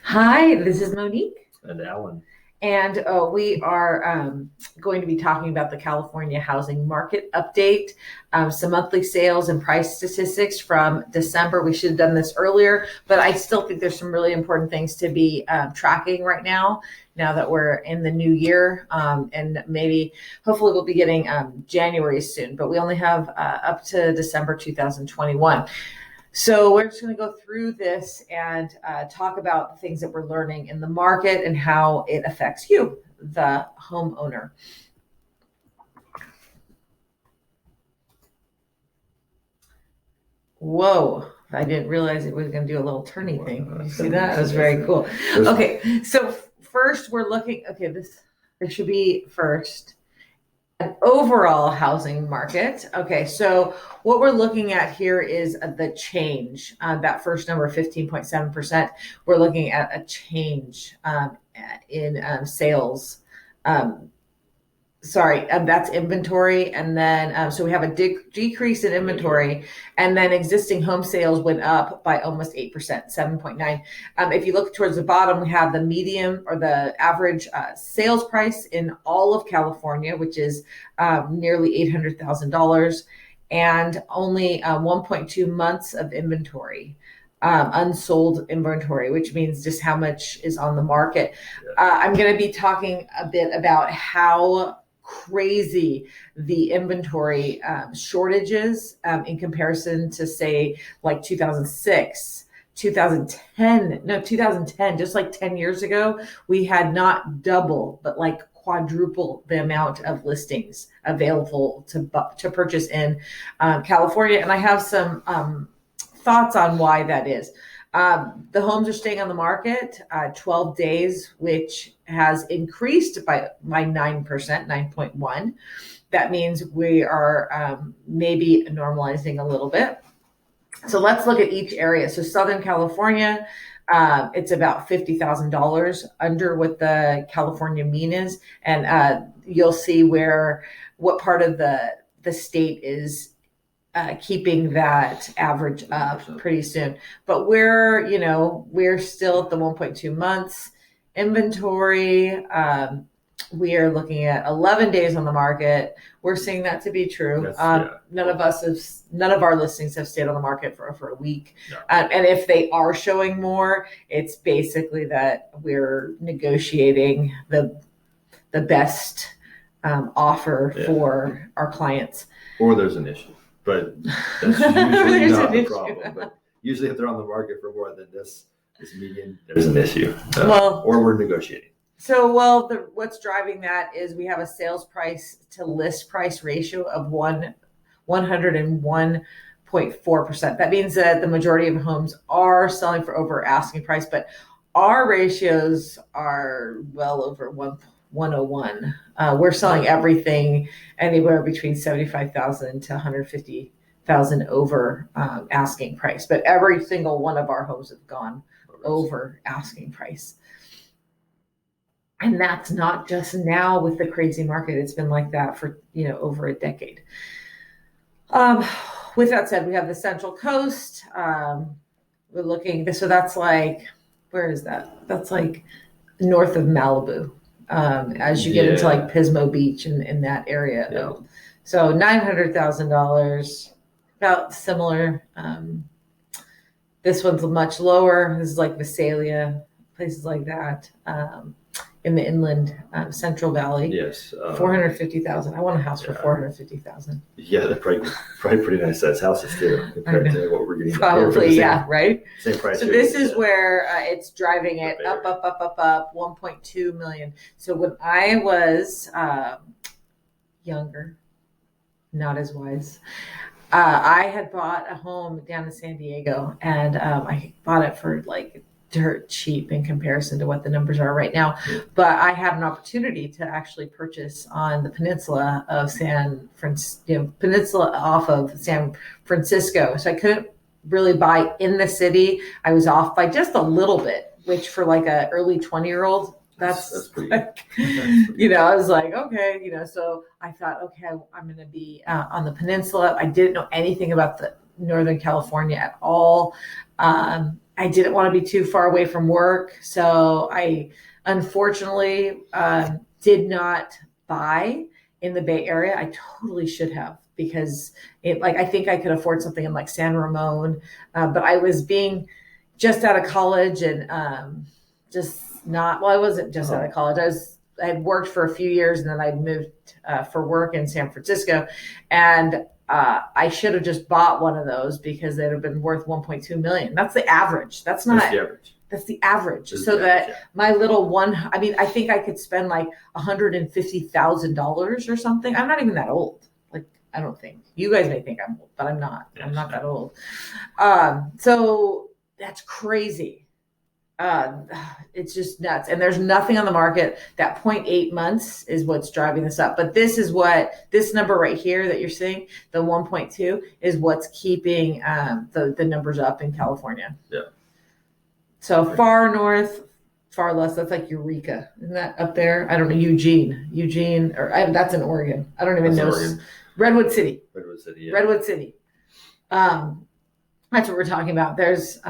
Hi, this is Monique, And Alan. and we are going to be talking about the California housing market update, some monthly sales and price statistics from December. We should have done this earlier, but I still think there's some really important things to be tracking right now that we're in the new year, and maybe, hopefully, we'll be getting January soon, but we only have up to December 2021. So we're just going to go through this and talk about the things that we're learning in the market and how it affects you, the homeowner. Whoa, I didn't realize it was going to do a little turny thing. Did you see that? That was very cool. Okay, so first we're looking, this should be first. An overall housing market. Okay, so what we're looking at here is the change. That first number, 15.7%, we're looking at a change in sales. That's inventory. And then, so we have a decrease in inventory, and then existing home sales went up by almost 8%, 7.9. If you look towards the bottom, we have the median or the average sales price in all of California, which is nearly $800,000, and only 1.2 months of inventory. Unsold inventory, which means just how much is on the market. I'm going to be talking a bit about how crazy the inventory shortages in comparison to, say, like 2006, 2010, just like 10 years ago, we had not double, but like quadruple the amount of listings available to purchase in California. And I have some thoughts on why that is. The homes are staying on the market 12 days, which has increased by 9%, 9.1. That means we are maybe normalizing a little bit. So let's look at each area. So Southern California, it's about $50,000 under what the California mean is. And you'll see what part of the state is keeping that average up pretty soon. But we're still at the 1.2 months inventory. We are looking at 11 days on the market. We're seeing that to be true. None of our listings have stayed on the market for over a week. No. And if they are showing more, it's basically that we're negotiating the best offer for our clients. Or there's an issue. But that's usually not the problem. But usually if they're on the market for more than this median, there's an issue. Or we're negotiating. So, what's driving that is we have a sales price to list price ratio of 101.4%. That means that the majority of homes are selling for over asking price, but our ratios are well over 101. We're selling everything anywhere between 75,000 to 150,000 over asking price, but every single one of our homes have gone over asking price. And that's not just now with the crazy market. It's been like that for over a decade. With that said, we have the Central Coast. We're looking, so that's like, where is that? That's like north of Malibu. As you get into like Pismo Beach in that area. Yeah. So $900,000, about similar. This one's much lower. This is like Visalia, places like that. In the inland Central Valley. Yes. $450,000. I want a house for $450,000. Yeah, they're probably pretty nice size houses too, compared to what we're getting. Probably, right? Same price. So this is where it's driving it up, 1.2 million. So when I was younger, not as wise, I had bought a home down in San Diego, and I bought it for like dirt cheap in comparison to what the numbers are right now. But I had an opportunity to actually purchase on the peninsula of peninsula off of San Francisco. So I couldn't really buy in the city. I was off by just a little bit, which for like a early 20-year-old, that's pretty like, I was like, okay, so I thought, okay, I'm going to be on the peninsula. I didn't know anything about the Northern California at all. I didn't want to be too far away from work. So I unfortunately did not buy in the Bay Area. I totally should have, because I think I could afford something in like San Ramon. But I was being just out of college and I wasn't just out of college. I had worked for a few years and then I'd moved for work in San Francisco, and I should have just bought one of those because they'd have been worth 1.2 million. That's the average. That's the average. My little I think I could spend like $150,000 or something. I'm not even that old. Like, I don't think. You guys may think I'm old, but I'm not. I'm not that old. So that's crazy. It's just nuts. And there's nothing on the market. That 0.8 months is what's driving this up. But this number right here that you're seeing, the 1.2, is what's keeping the numbers up in California. Yeah. So far north, far less. That's like Eureka. Isn't that up there? I don't know. Eugene, that's in Oregon. I don't even know. Redwood City. Yeah. Redwood City. That's what we're talking about. That's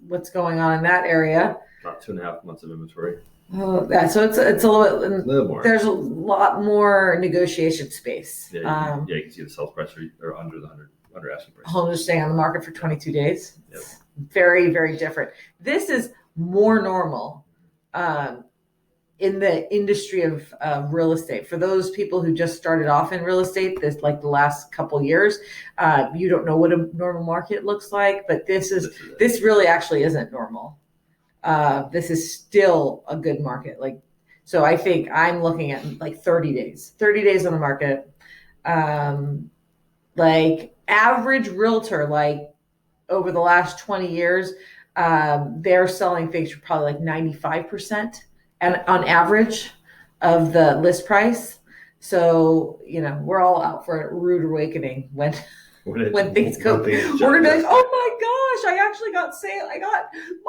what's going on in that area. About 2.5 months of inventory. Oh, yeah. So it's a little more. There's a lot more negotiation space. Yeah, you can see the sales price are under asking price. Homes are staying on the market for 22 days. Yep. Very, very different. This is more normal in the industry of real estate. For those people who just started off in real estate, this like the last couple years, you don't know what a normal market looks like, but this really actually isn't normal. This is still a good market. So I think I'm looking at like 30 days on the market. Like average realtor, like over the last 20 years, they're selling things for probably like 95%. And on average of the list price. So, we're all out for a rude awakening when things go. We're going to be like, oh my gosh, I actually got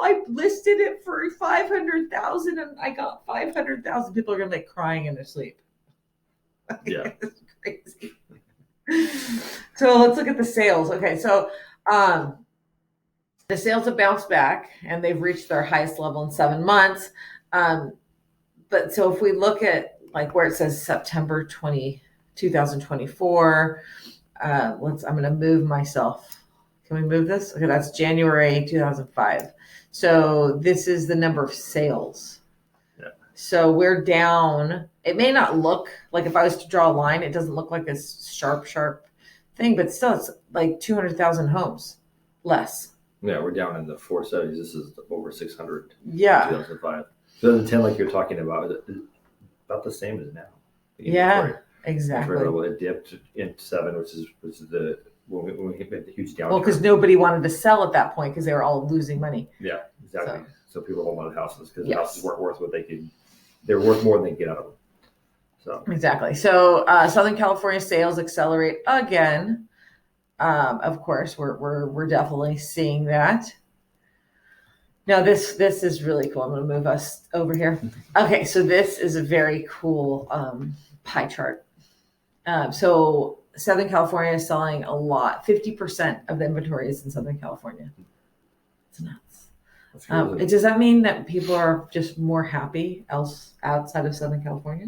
I listed it for 500,000 and I got 500,000. People are going to be crying in their sleep. Yeah. It's crazy. So let's look at the sales. Okay. So, the sales have bounced back and they've reached their highest level in 7 months. But so if we look at like where it says September 2024, I'm going to move myself. Can we move this? Okay, that's January 2005. So this is the number of sales. Yeah. So we're down. It may not look like, if I was to draw a line, it doesn't look like a sharp thing, but still it's like 200,000 homes less. Yeah, we're down in the 470s. This is over 600. Yeah. 2005. 2010, like you're talking about, is about the same as now. Yeah, exactly. It dipped in 7, which is when we hit the huge downturn. Well, because nobody wanted to sell at that point because they were all losing money. Yeah, exactly. So people hold on to houses because the houses weren't worth what they were worth more than they could get out of them. So exactly. So Southern California sales accelerate again. Of course, we're definitely seeing that. Now this is really cool. I'm going to move us over here. Okay, so this is a very cool pie chart. So Southern California is selling a lot. 50% of the inventory is in Southern California. It's nuts. Does that mean that people are just more happy outside of Southern California?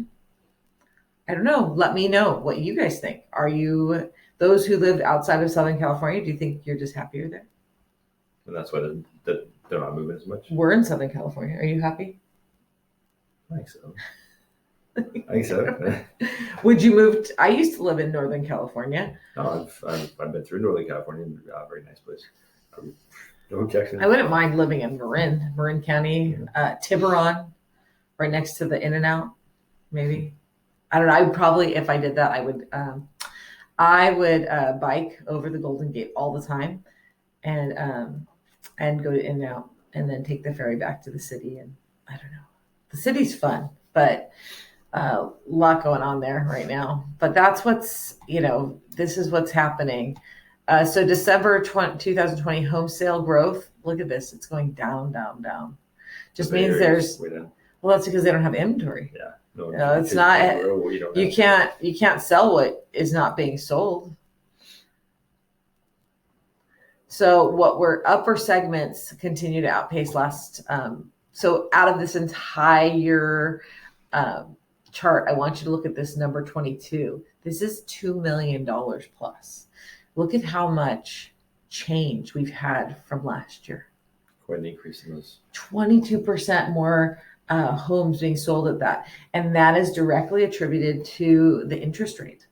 I don't know. Let me know what you guys think. Are you those who live outside of Southern California? Do you think you're just happier there? And that's why they're not moving as much. We're in Southern California. Are you happy? I think so. Would you move? I used to live in Northern California. No, I've been through Northern California. Very nice place. No objection. I wouldn't mind living in Marin County, Tiburon, right next to the In-N-Out. Maybe. I don't know. I would probably, if I did that, I would bike over the Golden Gate all the time, and go to In-N-Out and then take the ferry back to the city. And I don't know. The city's fun, but a lot going on there right now. But that's this is what's happening. So December 2020 home sale growth. Look at this. It's going down, down, down. Just means that's because they don't have inventory. Yeah. No, it's not. You can't sell what is not being sold. So what were upper segments continue to outpace last. So out of this entire chart, I want you to look at this number 22. This is $2 million plus. Look at how much change we've had from last year. Quite an increase in those. 22% more homes being sold at that. And that is directly attributed to the interest rate.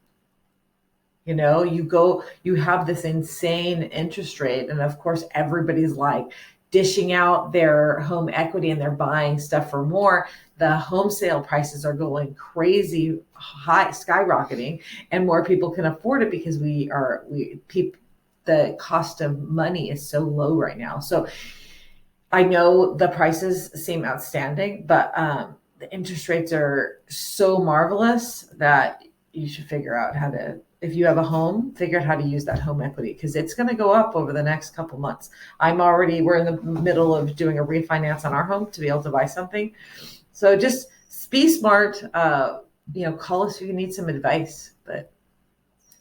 You know, you have this insane interest rate. And of course, everybody's like dishing out their home equity and they're buying stuff for more. The home sale prices are going crazy high, skyrocketing, and more people can afford it because the cost of money is so low right now. So I know the prices seem outstanding, but the interest rates are so marvelous that you should figure out how to, if you have a home, figure out how to use that home equity because it's going to go up over the next couple months. We're in the middle of doing a refinance on our home to be able to buy something. So just be smart. Call us if you need some advice, but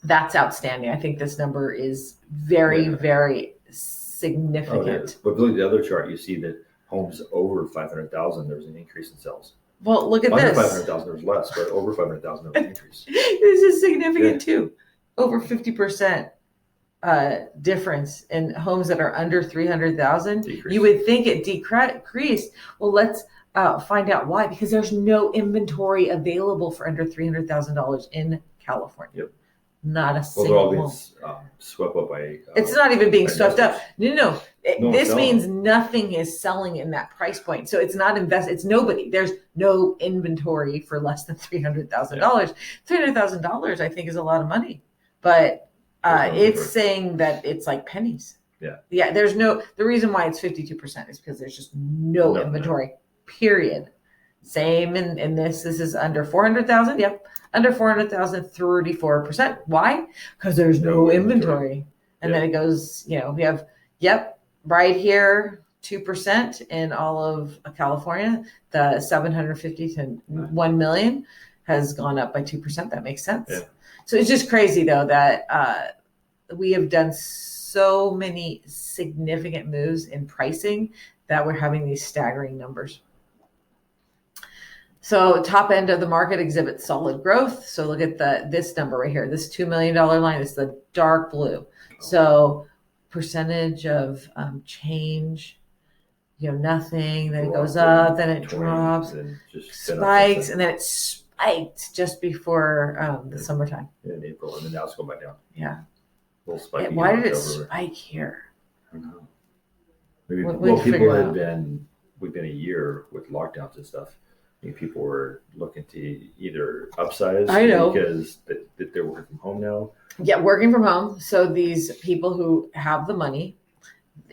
that's outstanding. I think this number is very, very significant. But look at the other chart, you see that homes over 500,000, there was an increase in sales. Well, look at Under this. 500,000, there was less, but over 500,000, there was an increase. This is significant too. Over 50% difference in homes that are under 300,000. You would think it decreased. Well, let's find out why. Because there's no inventory available for under $300,000 in California. Yep. Not a single home. Swept up by. It's not even being swept up. No. This means nothing is selling in that price point. So it's not It's nobody. There's no inventory for less than $300,000. $300,000, I think, is a lot of money. But it's saying that it's like pennies. Yeah. The reason why it's 52% is because there's just no inventory. Period. Same in this. This is under 400,000. Yep. Under 400,000, 34%. Why? Because there's no inventory. And then it goes, we have, right here, 2% in all of California. The 750 to 1 million has gone up by 2%. That makes sense. Yeah. So it's just crazy, though, that we have done so many significant moves in pricing that we're having these staggering numbers. So top end of the market exhibits solid growth. So look at this number right here. This $2 million line is the dark blue. So percentage of change, nothing. Then it goes up, then it drops, spikes, and then it spiked just before the summertime. Yeah, in April, and then now it's going back down. Yeah. A little spike. Why did it spike here? I don't know. Maybe we've been a year with lockdowns and stuff. I think people were looking to either upsize because they're working from home now. Yeah, working from home. So these people who have the money,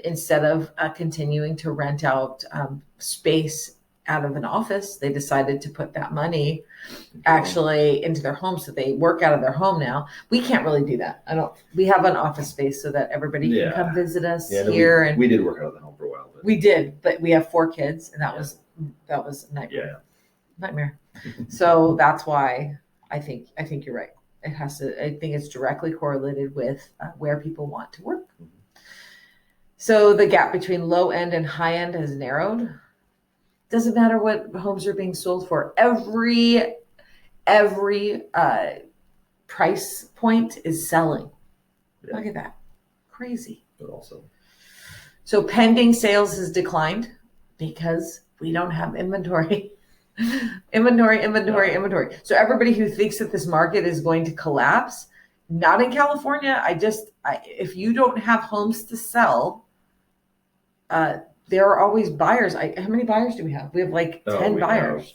instead of continuing to rent out space out of an office, they decided to put that money actually into their home. So they work out of their home now. We can't really do that. We have an office space so that everybody can come visit us here. We did work out of the home for a while. We did, but we have 4 kids and that was a nightmare. Yeah. Nightmare. So that's why I think you're right. I think it's directly correlated with where people want to work. Mm-hmm. So the gap between low end and high end has narrowed. Doesn't matter what homes are being sold for. Every price point is selling. Yeah. Look at that. Crazy. But also. So pending sales has declined because we don't have inventory. Inventory. So everybody who thinks that this market is going to collapse, not in California. If you don't have homes to sell, there are always buyers. How many buyers do we have? We have 10 buyers.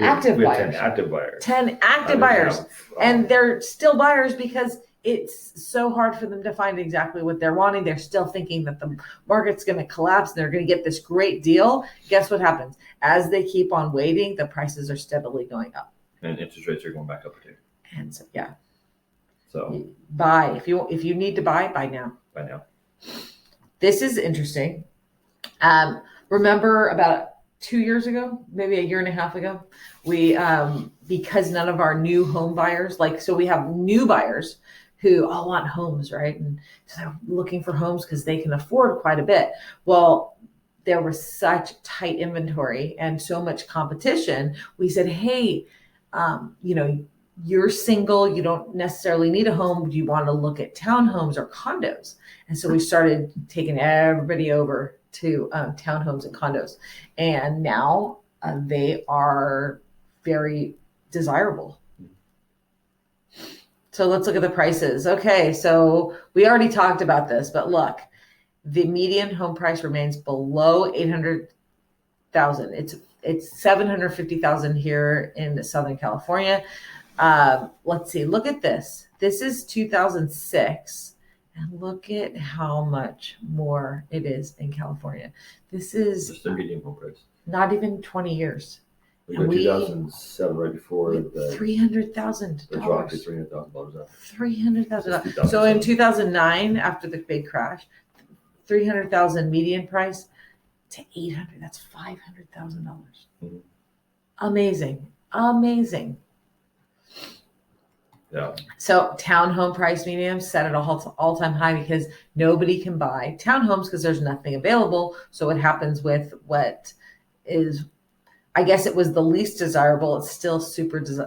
Active buyers. 10 active buyers. 10 active buyers. And they're still buyers because it's so hard for them to find exactly what they're wanting. They're still thinking that the market's going to collapse and they're going to get this great deal. Guess what happens? As they keep on waiting, the prices are steadily going up. And interest rates are going back up too. And so, yeah. So buy. If you need to buy now. Buy now. This is interesting. Remember about 2 years ago, maybe a year and a half ago, we because none of our new home buyers, so we have new buyers who all want homes, right? And so they're looking for homes because they can afford quite a bit. Well, there was such tight inventory and so much competition. We said, hey, you're single, you don't necessarily need a home. Do you want to look at townhomes or condos? And so we started taking everybody over to townhomes and condos. And now they are very desirable. So let's look at the prices. Okay, so we already talked about this, but look, the median home price remains below 800,000. It's 750,000 here in Southern California. Let's see. Look at this. This is 2006, and look at how much more it is in California. This is just the median home price. Not even 20 years. We got 2007 right before the $300,000. The drop to $300,000. $300,000. So in 2009, after the big crash, 300,000 median price to 800. That's $500,000. Mm-hmm. Amazing. Yeah. So townhome price median set at an all-time high because nobody can buy townhomes because there's nothing available. So what happens with what is, I guess it was the least desirable. It's still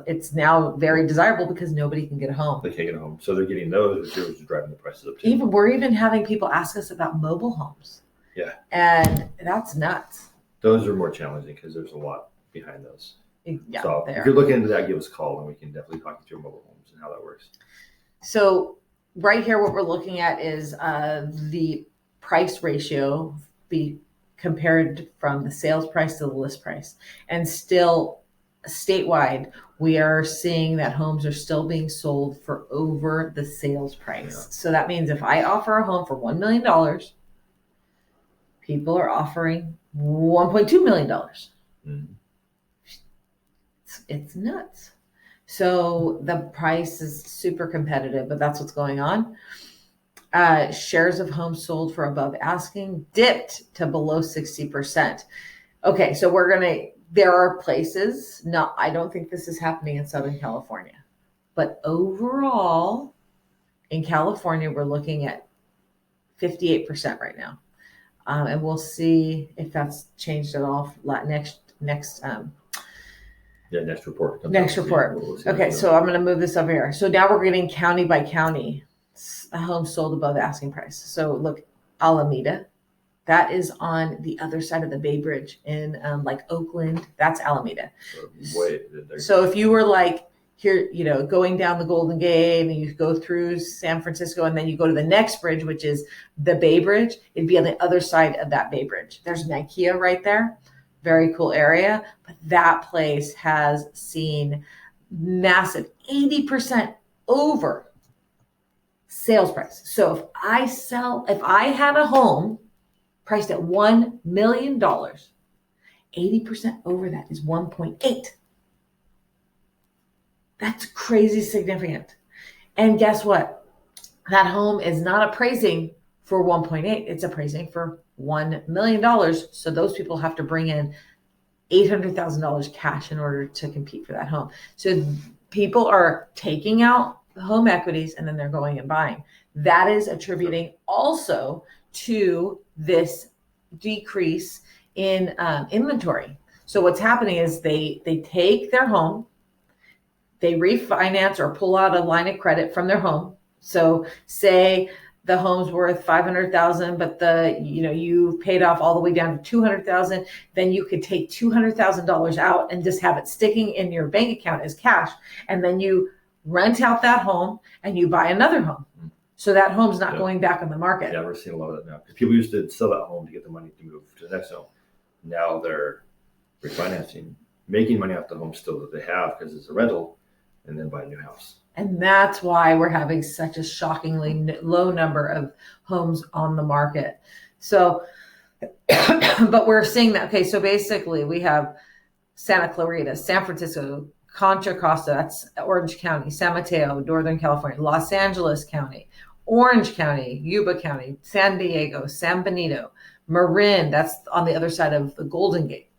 it's now very desirable because nobody can get a home. They can't get a home. So they're getting those, which is driving the prices up too. We're even having people ask us about mobile homes. Yeah. And that's nuts. Those are more challenging because there's a lot behind those. Yeah, so if you're looking into that, give us a call and we can definitely talk you through mobile homes and how that works. So right here, what we're looking at is the price ratio be compared from the sales price to the list price. And still statewide, we are seeing that homes are still being sold for over the sales price. Yeah. So that means if I offer a home for $1 million, people are offering $1.2 million. Mm-hmm. It's nuts. So the price is super competitive, but that's what's going on. Shares of homes sold for above asking dipped to below 60%. Okay, so there are places, I don't think this is happening in Southern California, but overall in California, we're looking at 58% right now. And we'll see if that's changed at all next report. Next report. Okay, so I'm going to move this over here. So now we're getting county by county. A home sold above asking price. So look, Alameda, that is on the other side of the Bay Bridge in like Oakland. That's Alameda. So if you were like here, going down the Golden Gate and you go through San Francisco and then you go to the next bridge, which is the Bay Bridge, it'd be on the other side of that Bay Bridge. There's an IKEA right there. Very cool area. But that place has seen massive 80% over sales price. So if I had a home priced at $1 million, 80% over that is 1.8. That's crazy significant. And guess what? That home is not appraising for 1.8. It's appraising for $1 million. So those people have to bring in $800,000 cash in order to compete for that home. So people are taking out home equities and then they're going and buying. That is attributing also to this decrease in inventory. So what's happening is they take their home, they refinance or pull out a line of credit from their home. So say the home's worth $500,000, but you paid off all the way down to $200,000. Then you could take $200,000 out and just have it sticking in your bank account as cash, and then you rent out that home and you buy another home. So that home's not going back on the market. Yeah, we're seeing a lot of that now. Because people used to sell that home to get the money to move to the next home. Now they're refinancing, making money off the home still that they have because it's a rental, and then buy a new house. And that's why we're having such a shockingly low number of homes on the market. So, but we're seeing that. Okay, so basically we have Santa Clarita, San Francisco, Contra Costa, that's Orange County, San Mateo, Northern California, Los Angeles County, Orange County, Yuba County, San Diego, San Benito, Marin, that's on the other side of the Golden Gate,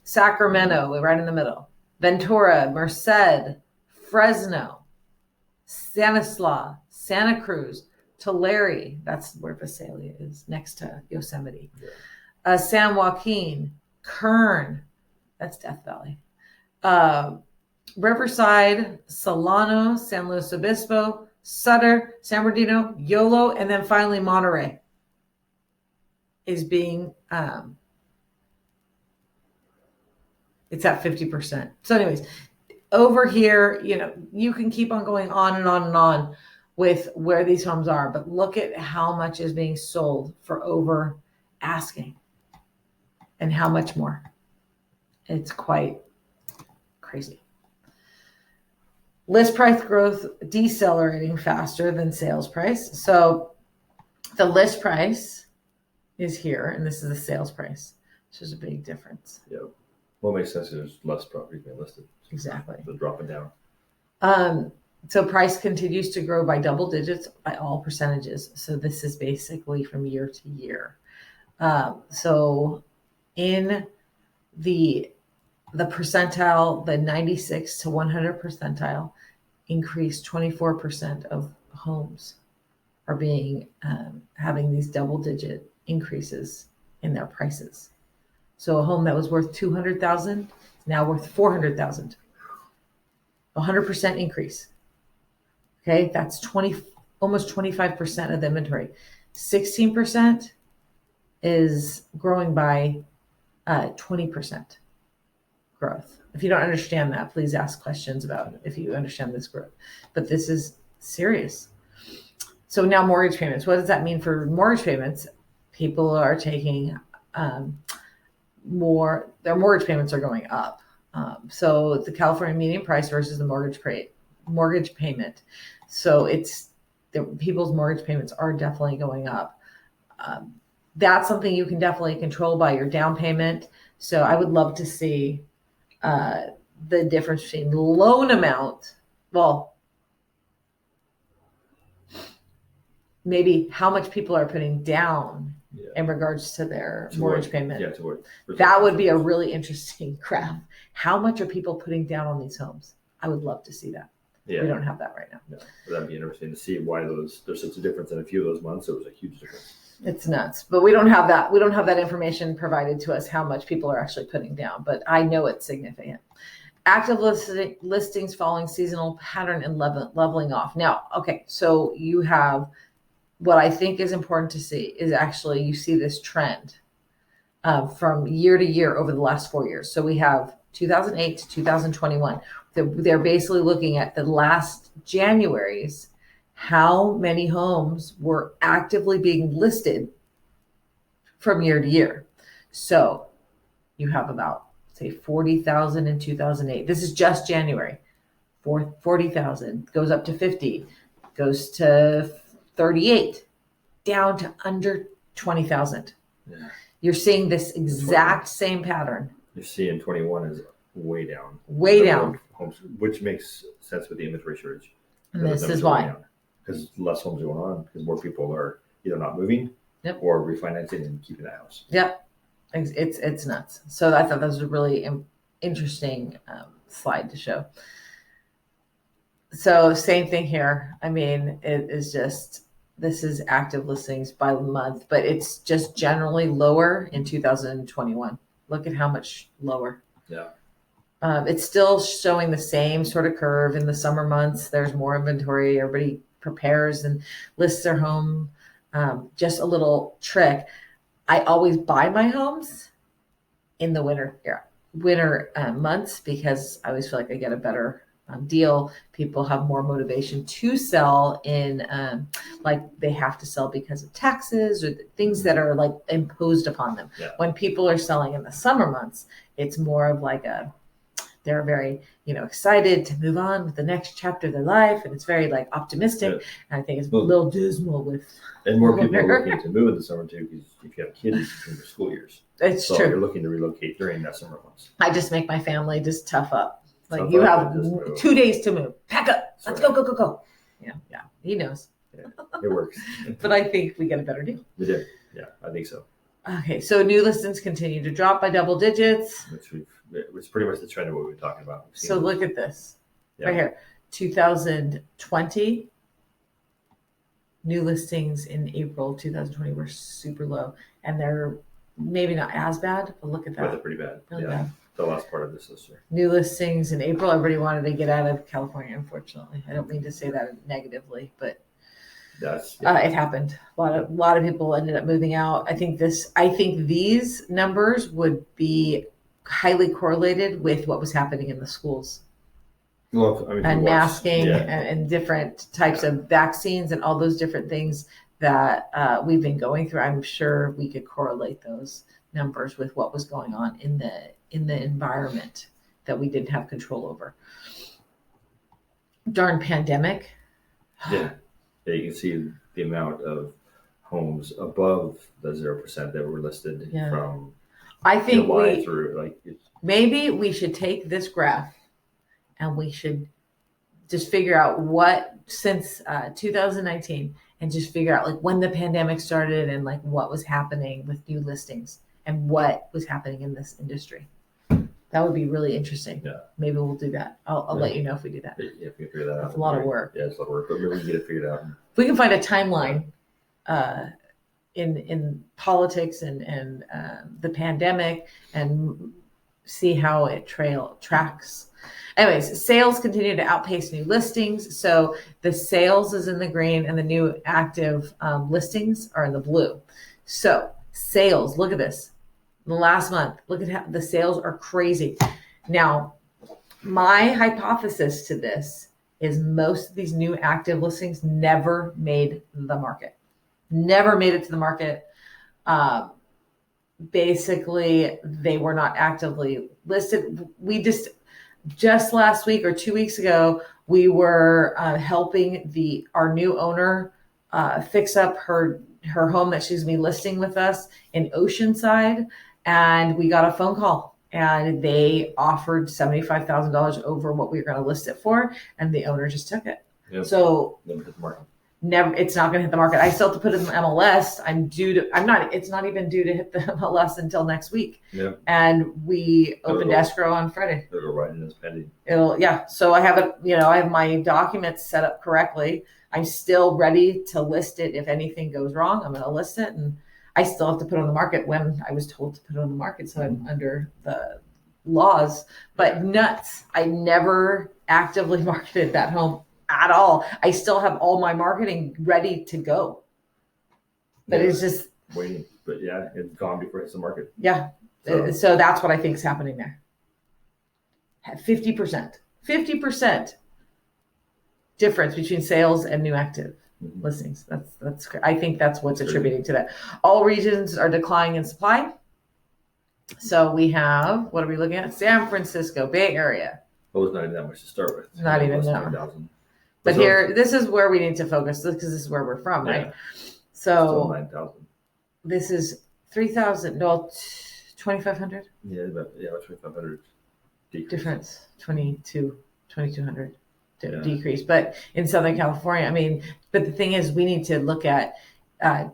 Sacramento, right in the middle, Ventura, Merced, Fresno, Stanislaus, Santa Cruz, Tulare, that's where Visalia is, next to Yosemite. Yeah. San Joaquin, Kern, that's Death Valley. Riverside, Solano, San Luis Obispo, Sutter, San Bernardino, Yolo, and then finally Monterey is being, it's at 50%. So anyways, over here, you can keep on going on and on and on with where these homes are, but look at how much is being sold for over asking and how much more. It's quite crazy. List price growth decelerating faster than sales price. So the list price is here, and this is the sales price. So there's a big difference. Yeah. Well, it makes sense. There's less property being listed. Exactly. So dropping down. So price continues to grow by double digits by all percentages. So this is basically from year to year. So in the percentile, the 96 to 100 percentile, increased 24% of homes are being having these double digit increases in their prices. So a home that was worth $200,000 is now worth $400,000. 100% increase. Okay, that's almost 25% of the inventory. 16% is growing by 20% growth. If you don't understand that, please ask questions about if you understand this growth. But this is serious. So now mortgage payments. What does that mean for mortgage payments? People are taking more. Their mortgage payments are going up. So the California median price versus the mortgage payment. So people's mortgage payments are definitely going up. That's something you can definitely control by your down payment. So I would love to see the difference between loan amount. Well, maybe how much people are putting down in regards to their mortgage payment. Yeah, that would be a really interesting graph. How much are people putting down on these homes? I would love to see that. Yeah. We don't have that right now. No, that'd be interesting to see why there's such a difference in a few of those months. There was a huge difference. It's nuts, but we don't have that. We don't have that information provided to us how much people are actually putting down, but I know it's significant. Active listings following seasonal pattern and leveling off. Now, okay, so you have what I think is important to see is actually you see this trend from year to year over the last 4 years. So we have 2008 to 2021. They're basically looking at the last January's, how many homes were actively being listed from year to year. So you have about, say, 40,000 in 2008. This is just January. 40,000 goes up to 50, goes to 38, down to under 20,000. Yeah. You're seeing this exact same pattern. You see in 21 is way down. Way down. Homes, which makes sense with the inventory shortage. And this is why. Because less homes are going on, because more people are either not moving or refinancing and keeping the house. Yep. It's nuts. So I thought that was a really interesting slide to show. So same thing here. I mean, it is just, this is active listings by month, but it's just generally lower in 2021. Look at how much lower. Yeah. It's still showing the same sort of curve in the summer months. There's more inventory. Everybody prepares and lists their home. Just a little trick. I always buy my homes in the winter months because I always feel like I get a better deal. People have more motivation to sell in like they have to sell because of taxes or things that are like imposed upon them. Yeah. When people are selling in the summer months, it's more of like they're very, excited to move on with the next chapter of their life. And it's very like optimistic. Yeah. And I think it's a little dismal with. And more people are looking to move in the summer too, because if you have kids in their school years. It's so true. You're looking to relocate during that summer months. I just make my family just tough up. Like you have 2 days to move. Pack up. Let's go. Yeah. He knows. Yeah, it works. But I think we get a better deal. We do. Yeah, I think so. Okay, so new listings continue to drop by double digits. It's pretty much the trend of what we've been talking about. So look at this right here. 2020 new listings in April 2020 were super low, and they're maybe not as bad, but look at But they're that. pretty bad. Really Yeah. bad. The last part of this year. New listings in April. Everybody wanted to get out of California, unfortunately. I don't mean to say that negatively, but it happened. A lot of people ended up moving out. I think these numbers would be highly correlated with what was happening in the schools. Well, I mean, And masking yeah. and different types of vaccines and all those different things that we've been going through. I'm sure we could correlate those numbers with what was going on in the environment that we didn't have control over. Darn pandemic. Yeah. You can see the amount of homes above the 0% that were listed from I think July through maybe we should take this graph and we should just figure out what since 2019 and just figure out like when the pandemic started and like what was happening with new listings and what was happening in this industry. That would be really interesting. Yeah. Maybe we'll do that. I'll let you know if we do that. Yeah, if we figure that out. It's a lot of work. Yeah, it's a lot of work, but maybe we can get it figured out. If we can find a timeline in politics and the pandemic and see how it tracks. Anyways, sales continue to outpace new listings. So the sales is in the green and the new active listings are in the blue. So sales, look at this. The last month, look at how the sales are crazy. Now, my hypothesis to this is most of these new active listings never made the market. Never made it to the market. Basically, they were not actively listed. We just last week or 2 weeks ago, we were helping our new owner fix up her home that she's gonna be listing with us in Oceanside, and we got a phone call, and they offered $75,000 over what we were going to list it for, and the owner just took it. Yep. So never hit the market. It's not going to hit the market. I still have to put it in the MLS. It's not even due to hit the MLS until next week. Yeah. And we opened escrow on Friday. It'll go right in as pending. So I have I have my documents set up correctly. I'm still ready to list it. If anything goes wrong, I'm going to list it, and I still have to put it on the market when I was told to put it on the market. So I'm under the laws, but nuts. I never actively marketed that home at all. I still have all my marketing ready to go, but it's just waiting. But it's gone before it hits the market. Yeah. So that's what I think is happening there. 50% difference between sales and new active listings. That's I think that's what's attributing to that. All regions are declining in supply. So we have, what are we looking at? San Francisco, Bay Area. Well, it's not even that much to start with. Not even that. 9,000. But here, this is where we need to focus because this is where we're from, right? So 9,000. This is 3,000. No, 2,500. Yeah, about 2,500 decrease. Difference, 2,200 decrease. But in Southern California, but the thing is, we need to look at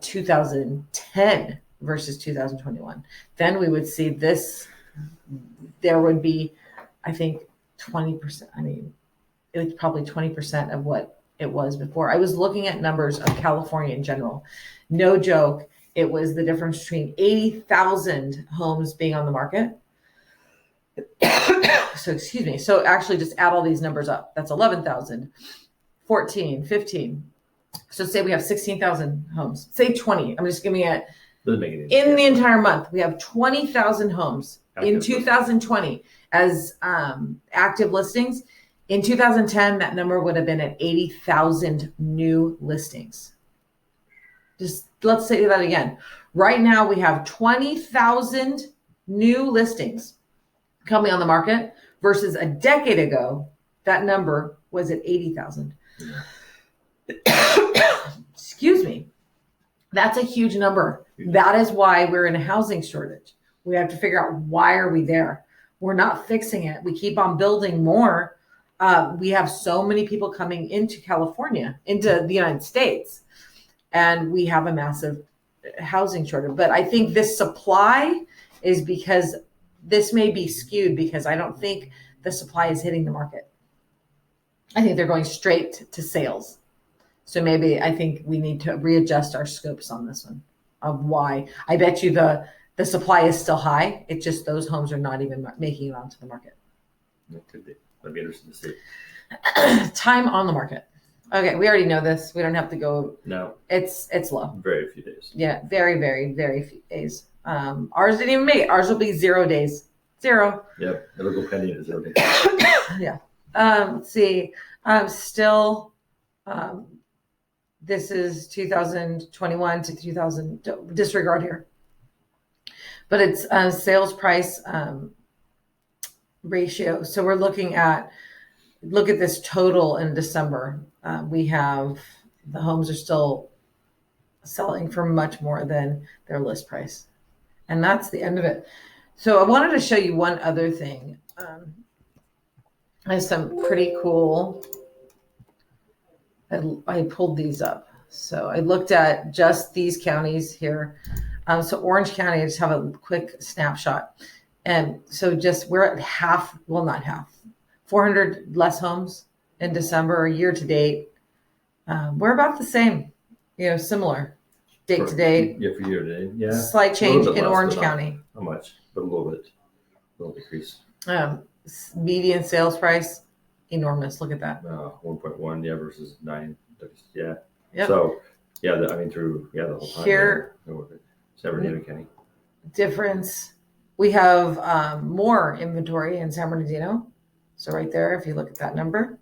2010 versus 2021. Then we would see this. There would be, I think, 20%. It was probably 20% of what it was before. I was looking at numbers of California in general. No joke. It was the difference between 80,000 homes being on the market. So excuse me. So actually just add all these numbers up. That's 11,000, 14, 15. So say we have 16,000 homes. Say 20. I'm just giving it. In the entire month, we have 20,000 homes in 2020 as active listings. In 2010, that number would have been at 80,000 new listings. Just let's say that again. Right now, we have 20,000 new listings coming on the market versus a decade ago, that number was at 80,000. Excuse me. That's a huge number. That is why we're in a housing shortage. We have to figure out why are we there. We're not fixing it. We keep on building more. We have so many people coming into California, into the United States, and we have a massive housing shortage. But I think this supply is because this may be skewed because I don't think the supply is hitting the market. I think they're going straight to sales. So maybe I think we need to readjust our scopes on this one of why. I bet you the supply is still high. It's just those homes are not even making it onto the market. It could be. That'd be interesting to see. Time on the market. Okay, we already know this. We don't have to go. No. It's low. Very few days. Yeah, very, very, very few days. Ours didn't even make it. Ours will be 0 days. 0. Yep. It'll go pending at 0 days. Yeah. Let's see. Still, this is 2021 to 2000. Disregard here. But it's sales price ratio. So we're looking at, look at this total in December. We have, the homes are still selling for much more than their list price. And that's the end of it. So I wanted to show you one other thing. I have some pretty cool, I pulled these up. So I looked at just these counties here. So Orange County, I just have a quick snapshot. And so just, we're at half, well, not half, 400 less homes in December, year to date. We're about the same, similar date to date. Yeah, for year to date. Yeah. Slight change in less, Orange County. Not much, but a little decrease. Median sales price, enormous. Look at that. 1.1, yeah, versus 9. Yeah. Yep. So, yeah, the whole time. Here, San Bernardino County. Difference. We have more inventory in San Bernardino. So right there, if you look at that number.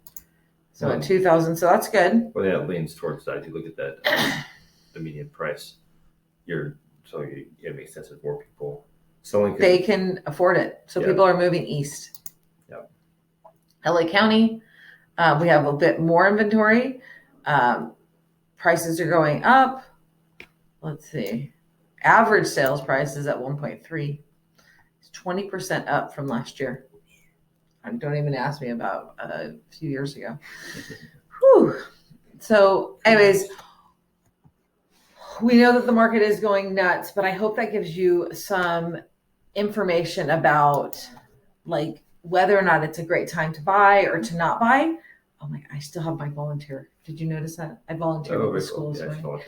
So at 2,000, so that's good. Well, yeah, it leans towards that. If you look at that, the median price, it makes sense that more people selling. They can afford it. So people are moving east. Yeah. LA County, we have a bit more inventory. Prices are going up. Let's see. Average sales price is at 1.3. It's 20% up from last year. And don't even ask me about a few years ago. Whew. So anyways, we know that the market is going nuts, but I hope that gives you some information about like whether or not it's a great time to buy or to not buy. Oh my, I still have my volunteer. Did you notice that? I volunteer at the school this morning.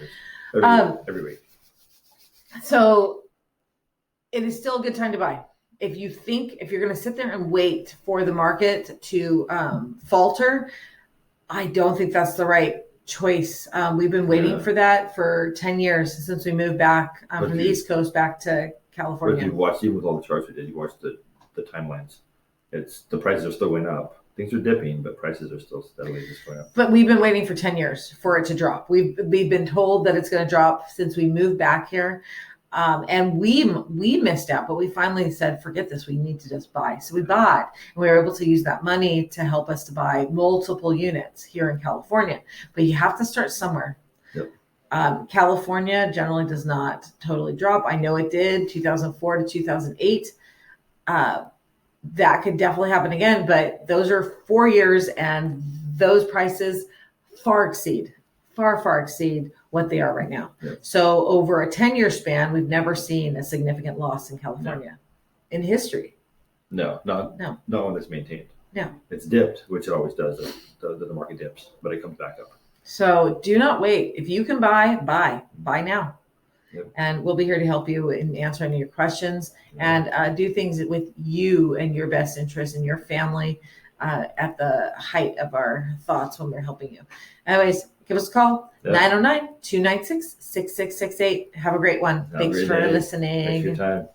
Every week. So it is still a good time to buy. If you're going to sit there and wait for the market to falter, I don't think that's the right choice. We've been waiting for that for 10 years since we moved back from the East Coast back to California. But if you watch, even with all the charts we did, you watched the timelines. The prices are still going up. Things are dipping, but prices are still steadily just going up. But we've been waiting for 10 years for it to drop. We've been told that it's going to drop since we moved back here. And we missed out, but we finally said, forget this. We need to just buy. So we bought, and we were able to use that money to help us to buy multiple units here in California. But you have to start somewhere. Yep. California generally does not totally drop. I know it did 2004 to 2008. That could definitely happen again, but those are 4 years, and those prices far exceed what they are right now. Yep. So over a 10-year span, we've never seen a significant loss in California in history. No, not one that's maintained. No. It's dipped, which it always does. The market dips, but it comes back up. So do not wait. If you can buy now. Yep. And we'll be here to help you in answering your questions and do things with you and your best interest and your family at the height of our thoughts when we're helping you. Anyways, give us a call, 909-296-6668. Have a great one. Thanks for listening. Thanks for your time.